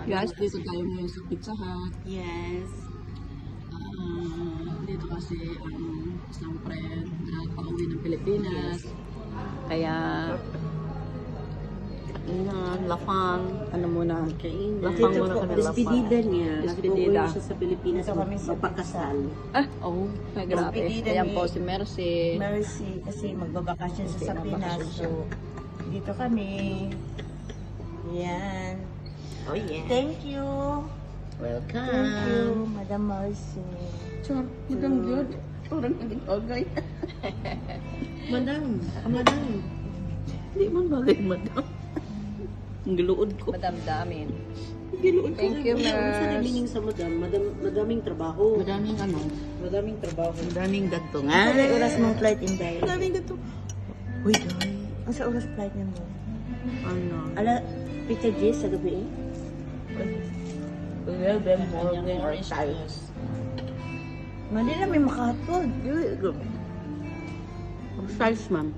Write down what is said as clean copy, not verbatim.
Guys, dito tayo ngayon sa Pizza Hut. Yes. Dito kasi isang friend na pauwi ng Pilipinas. Kaya, lafang, ano muna, lafang muna kami lafang. Despedida niya. Despedida. Nag-uwi siya sa Pilipinas magpakasal. Oh, may grabe. Despedida Ayan ni- po si Mercy. Mercy, kasi magbabakasyon siya sa Pinas. So, dito kami. Yan. Oh yeah. Thank you. Welcome. Thank you, Madam Mercy. Char, madam good. Parang naging agay. Madam, madam. Hindi man bagay, madam. Ang giluod ko. Madam Damin. Ginuod ko Thank you, na. Mers. Sa nagingin sa madaming trabaho. Madaming ano? Madaming trabaho. Madaming Ang datungan. sa oras mong flight in Dahil? Madaming datungan. Uy, guy. Ang sa oras flight niya mo? Ano? Ala, Peter G sa gabi eh? Well, then more styles. Mali na may makahatod. Styles, ma'am.